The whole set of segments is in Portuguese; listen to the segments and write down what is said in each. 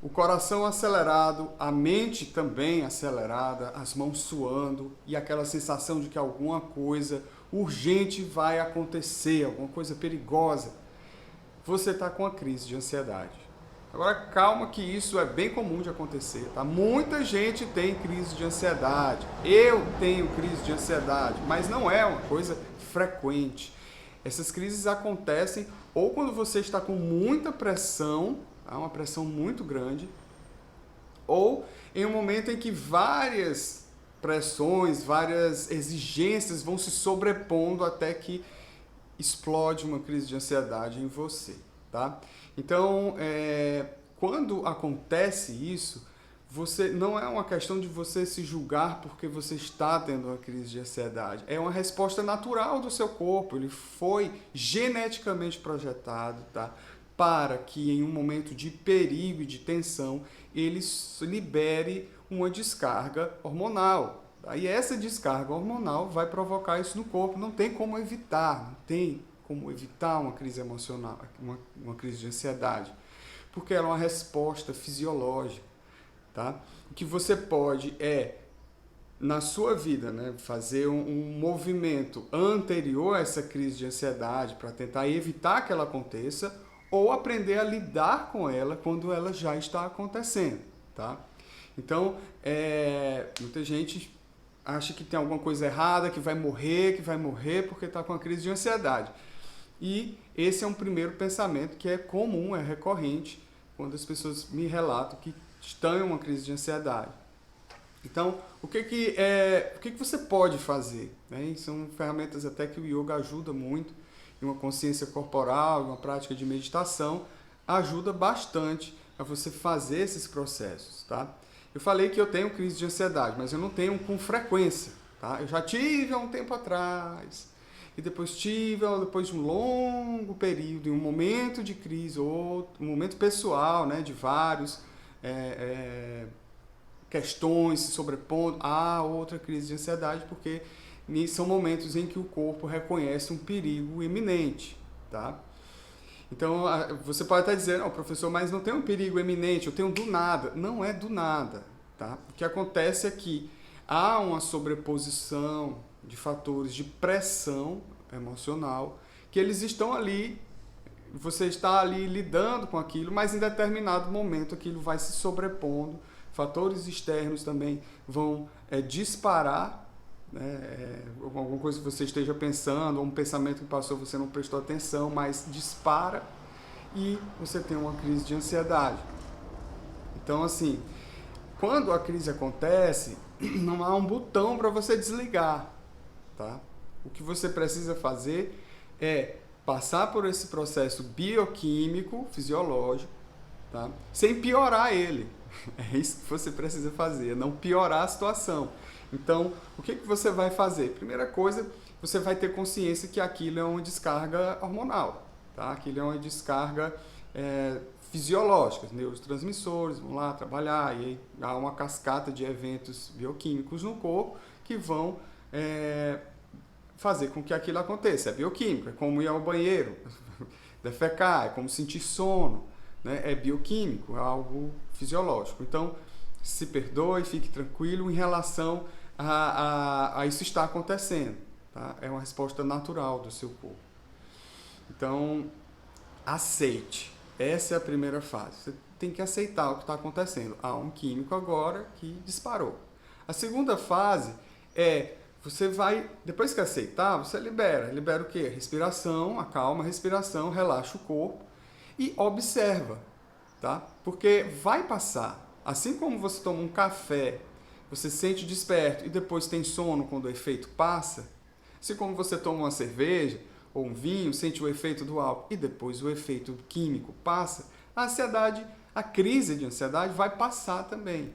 O coração acelerado, a mente também acelerada, as mãos suando e aquela sensação de que alguma coisa urgente vai acontecer, alguma coisa perigosa. Você está com a crise de ansiedade. Agora calma que isso é bem comum de acontecer, tá? Muita gente tem crise de ansiedade. Eu tenho crise de ansiedade, mas não é uma coisa frequente. Essas crises acontecem ou quando você está com muita pressão, uma pressão muito grande, ou em um momento em que várias pressões, várias exigências vão se sobrepondo até que explode uma crise de ansiedade em você, tá? Então, quando acontece isso, você não é uma questão de você se julgar porque você está tendo uma crise de ansiedade. É uma resposta natural do seu corpo. Ele foi geneticamente projetado, tá? Para que em um momento de perigo e de tensão ele libere uma descarga hormonal. Tá? E essa descarga hormonal vai provocar isso no corpo. Não tem como evitar, não tem como evitar uma crise emocional, uma crise de ansiedade, porque ela é uma resposta fisiológica. Tá? O que você pode na sua vida, né, fazer um movimento anterior a essa crise de ansiedade para tentar evitar que ela aconteça ou aprender a lidar com ela quando ela já está acontecendo. Tá? Então, muita gente acha que tem alguma coisa errada, que vai morrer porque está com a crise de ansiedade. E esse é um primeiro pensamento que é comum, é recorrente, quando as pessoas me relatam que estão em uma crise de ansiedade. Então, o que você pode fazer? Né? São ferramentas até que o yoga ajuda muito, e uma consciência corporal, uma prática de meditação, ajuda bastante a você fazer esses processos. Tá? Eu falei que eu tenho crise de ansiedade, mas eu não tenho com frequência. Tá? Eu já tive há um tempo atrás, e depois depois de um longo período, em um momento de crise, ou um momento pessoal, né, de vários questões se sobrepondo a outra crise de ansiedade, porque são momentos em que o corpo reconhece um perigo iminente, tá? Então, você pode até dizer, não, professor, mas não tem um perigo iminente, eu tenho do nada. Não é do nada, tá? O que acontece é que há uma sobreposição de fatores de pressão emocional, que eles estão ali, você está ali lidando com aquilo, mas em determinado momento aquilo vai se sobrepondo, fatores externos também vão disparar, né, alguma coisa que você esteja pensando, ou um pensamento que passou, você não prestou atenção, mas dispara e você tem uma crise de ansiedade. Então, assim, quando a crise acontece, não há um botão para você desligar, tá? O que você precisa fazer é passar por esse processo bioquímico, fisiológico, tá? Sem piorar ele. É isso que você precisa fazer, não piorar a situação. Então, o que você vai fazer? Primeira coisa, você vai ter consciência que aquilo é uma descarga hormonal, tá? Aquilo é uma descarga fisiológica, os neurotransmissores vão lá trabalhar, e aí há uma cascata de eventos bioquímicos no corpo que vão fazer com que aquilo aconteça. É bioquímico, é como ir ao banheiro, defecar, é como sentir sono, né? É bioquímico, é algo fisiológico. Então, se perdoe, fique tranquilo em relação a isso estar acontecendo. Tá? É uma resposta natural do seu corpo. Então, aceite. Essa é a primeira fase. Você tem que aceitar o que está acontecendo. Há um químico agora que disparou. A segunda fase você vai, depois que aceitar, você libera. Libera o quê? Respiração, acalma a respiração, relaxa o corpo e observa, tá? Porque vai passar. Assim como você toma um café, você se sente desperto e depois tem sono quando o efeito passa, assim como você toma uma cerveja ou um vinho, sente o efeito do álcool e depois o efeito químico passa, a ansiedade, a crise de ansiedade vai passar também.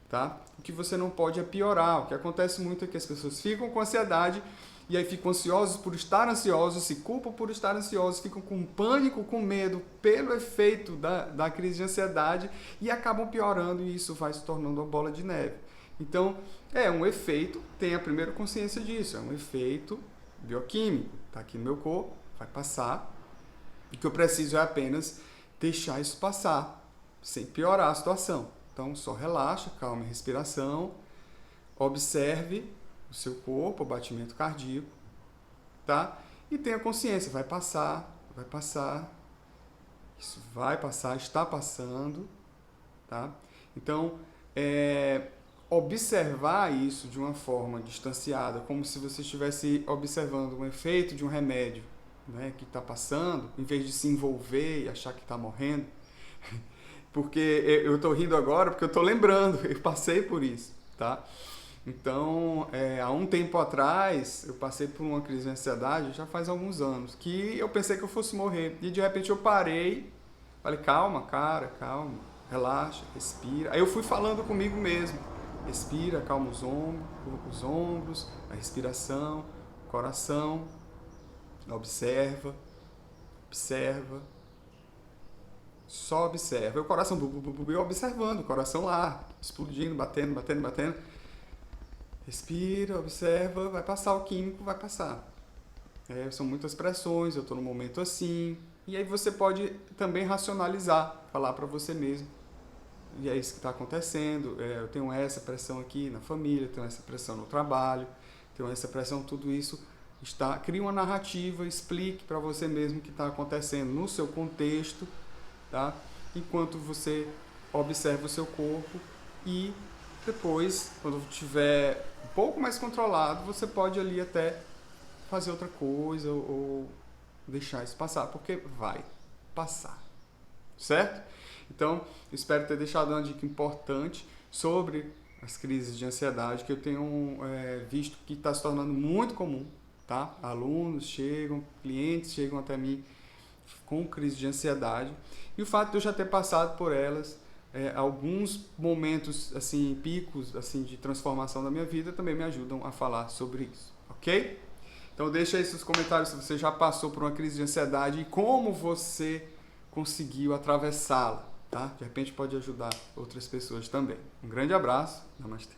Tá? O que você não pode é piorar. O que acontece muito é que as pessoas ficam com ansiedade e aí ficam ansiosos por estar ansiosos, se culpam por estar ansiosos, ficam com pânico, com medo pelo efeito da crise de ansiedade e acabam piorando e isso vai se tornando uma bola de neve. Então, é um efeito, tenha primeiro consciência disso, é um efeito bioquímico, está aqui no meu corpo, vai passar. O que eu preciso é apenas deixar isso passar. sem piorar a situação. Então, só relaxa, calma a respiração, observe o seu corpo, o batimento cardíaco, tá? E tenha consciência, vai passar, isso vai passar, está passando, tá? Então, observar isso de uma forma distanciada, como se você estivesse observando um efeito de um remédio, né, que está passando, em vez de se envolver e achar que está morrendo. Porque eu estou rindo agora porque eu estou lembrando, eu passei por isso, tá? Então, há um tempo atrás, eu passei por uma crise de ansiedade, já faz alguns anos, que eu pensei que eu fosse morrer. E de repente eu parei, falei, calma, cara, calma, relaxa, respira. Aí eu fui falando comigo mesmo, respira, calma os ombros, a respiração, coração, observa, só observa. E o coração, eu observando, o coração lá, explodindo, batendo. Respira, observa, vai passar o químico, vai passar. São muitas pressões, eu estou num momento assim. E aí você pode também racionalizar, falar para você mesmo. E é isso que está acontecendo, eu tenho essa pressão aqui na família, tenho essa pressão no trabalho, tenho essa pressão, tudo isso. Crie uma narrativa, explique para você mesmo o que está acontecendo no seu contexto, tá? Enquanto você observa o seu corpo e depois, quando estiver um pouco mais controlado, você pode ali até fazer outra coisa ou deixar isso passar, porque vai passar, certo? Então, espero ter deixado uma dica importante sobre as crises de ansiedade, que eu tenho visto que está se tornando muito comum, tá? Alunos chegam, clientes chegam até mim com crise de ansiedade, e o fato de eu já ter passado por elas, alguns momentos, assim, picos assim, de transformação da minha vida também me ajudam a falar sobre isso, ok? Então deixa aí seus comentários se você já passou por uma crise de ansiedade e como você conseguiu atravessá-la, tá? De repente pode ajudar outras pessoas também. Um grande abraço, namastê.